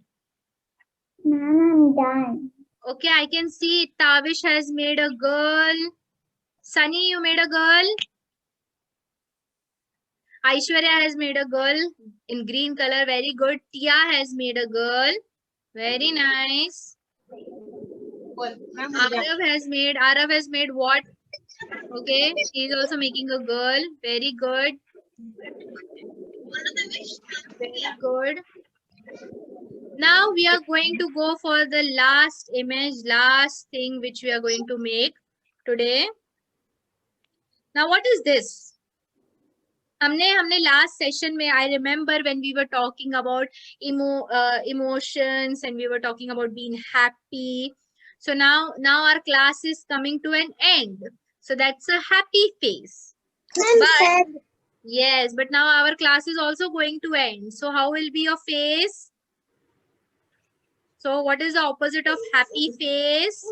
Ma'am, I'm done. Okay, I can see Tavish has made a girl. Sunny, you made a girl. Aishwarya has made a girl in green color. Very good. Tia has made a girl. Very nice. Arav has made what? Okay, she is also making a girl. Very good. Very good. Now we are going to go for the last image, last thing which we are going to make today. Now what is this? हमने last session में, I remember when we were talking about emotions and we were talking about being happy. So now our class is coming to an end. So that's a happy face. But, yes, but now our class is also going to end. So how will be your face? So what is the opposite of happy face?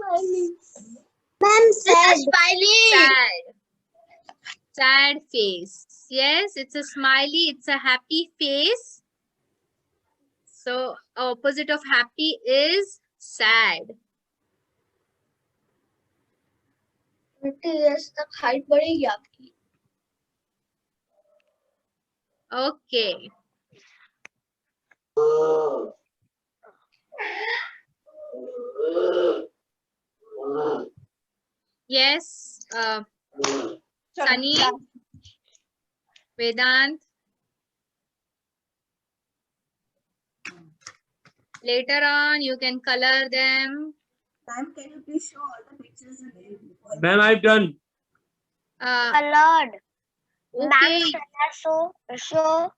Ma'am, sad. Sad. Sad face. Yes, it's a smiley, it's a happy face. So opposite of happy is sad. Okay. Yes, Sunny, Vedant. Later on, you can color them. Ma'am, can you please show all the pictures again? Ma'am I've done. Colored. Okay. Ma'am, show.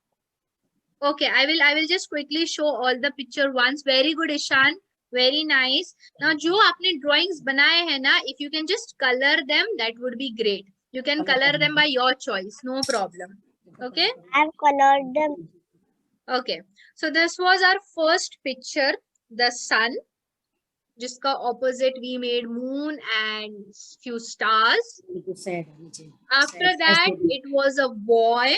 Okay, I will just quickly show all the picture once. Very good, Ishan. Very nice. Now, जो आपने drawings बनाए हैं ना, if you can just color them, that would be great. You can color them by your choice, no problem. Okay. I have colored them. Okay. So this was our first picture, the sun. जिसका opposite we made moon and few stars. After that, it was a boy.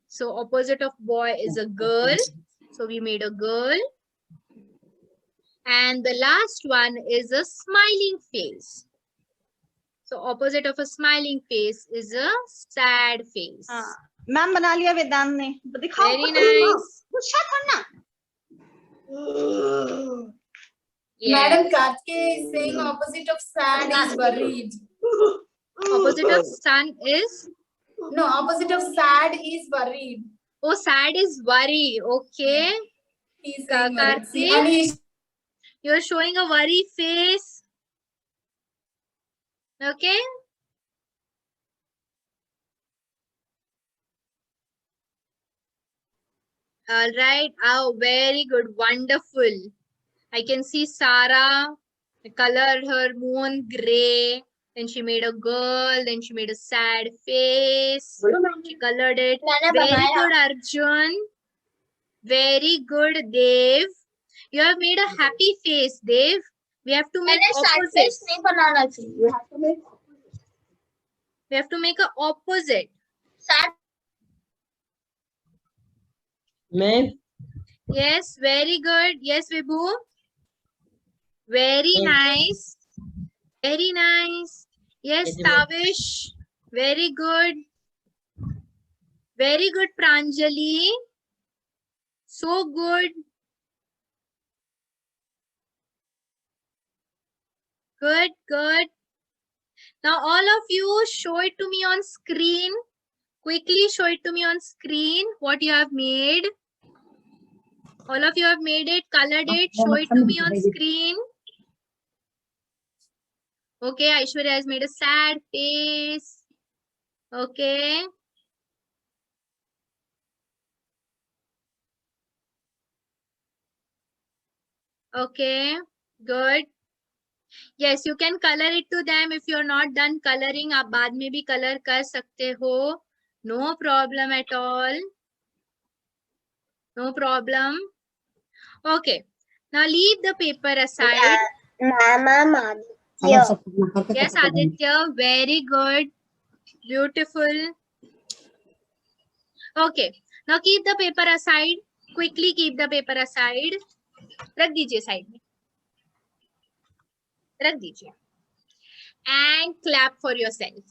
So opposite of boy is a girl. So we made a girl. And the last one is a smiling face. So opposite of a smiling face is a sad face. Ma'am बना लिया वेदांत ने. दिखाओ. Very nice. Yes. Madam Karthike is saying opposite of sad is worried. Opposite of sun is No, opposite of sad is worried. Oh, sad is worry. Okay. He's saying worried. See, Karthik, and he's you're showing a worry face. Okay. All right. Oh, very good. Wonderful. I can see Sarah colored her moon gray. Then she made a girl. Then she made a sad face. She colored it. Very good, Arjun. Very good, Dev. You have made a happy face, Dev. We have to make opposites. You have to make We have to make an opposite. sad. Ma'am, Yes, very good. Yes, Vibhu. Very nice. Very nice. Yes, Yes, ma'am. Tavish. Very good. Very good, Pranjali. So good. Good, good. Now, all of you, show it to me on screen. Quickly show it to me on screen what you have made. All of you have made it, colored it. Show it to me on screen. Okay, Aishwarya has made a sad face. Okay. Okay, good. Yes, you can color it to them. If you're not done coloring, आप बाद में भी color कर सकते हो. No problem at all. No problem. Okay. Now leave the paper aside. Mama. Yes, Aditya, very good. Beautiful. Okay. Now keep the paper aside. Quickly keep the paper aside. रख दीजिए side में. रख दीजिए. And clap for yourself.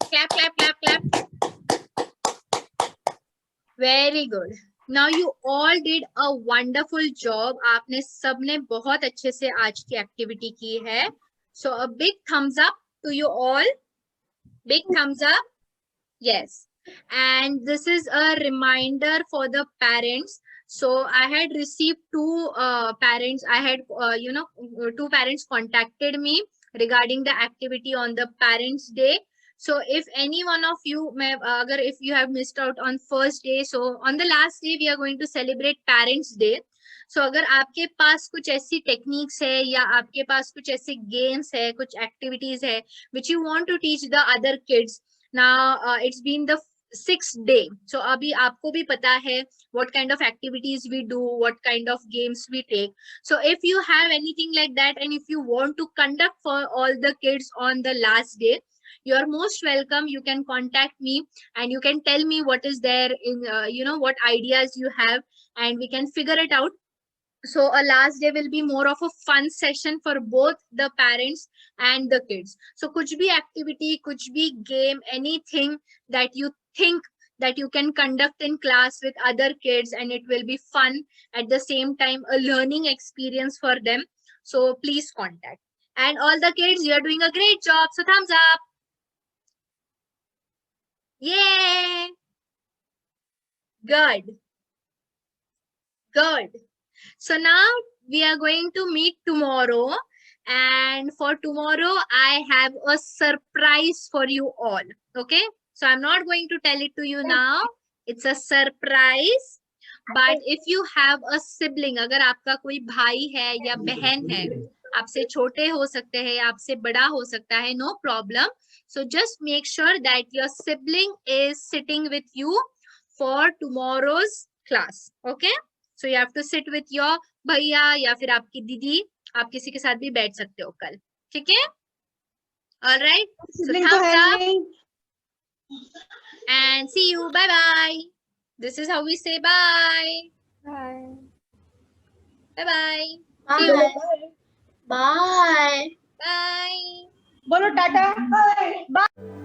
Clap, clap, clap, clap. Very good. Now you all did a wonderful job. आपने सबने बहुत अच्छे से आज की एक्टिविटी की है. So a big thumbs up to you all. Big thumbs up. Yes. And this is a reminder for the parents. So I had received two parents. I had, two parents contacted me regarding the activity on the Parents' Day. So if any one of you, if you have missed out on first day, so on the last day, we are going to celebrate Parents' Day. So अगर आपके पास कुछ ऐसी techniques है या आपके पास कुछ ऐसे games है, कुछ activities है, which you want to teach the other kids. Now, it's been the 6th day. So अभी आपको भी पता है what kind of activities we do, what kind of games we take. So if you have anything like that and if you want to conduct for all the kids on the last day, you are most welcome. You can contact me and you can tell me what is there in, what ideas you have, and we can figure it out. So a last day will be more of a fun session for both the parents and the kids. So kuch bhi activity, kuch bhi game, anything that you think that you can conduct in class with other kids and it will be fun, at the same time a learning experience for them. So please contact. And all the kids, you are doing a great job. So thumbs up. Yay. Good. Good. So now we are going to meet tomorrow, and for tomorrow I have a surprise for you all. Okay, so I'm not going to tell it to you now. It's a surprise. But if you have a sibling, अगर आपका कोई भाई है या बहन है, आपसे छोटे हो सकते हैं, आपसे बड़ा हो सकता है, no problem. So just make sure that your sibling is sitting with you for tomorrow's class. Okay. So you have to sit with your भैया या फिर आपकी दीदी, आप किसी के साथ भी बैठ सकते हो कल, ठीक है? All right. So thumbs up and see you. Bye bye. This is how we say bye. Bye. Bye bye. Bye. See you. Bye. Bye. बोलो टाटा. Bye.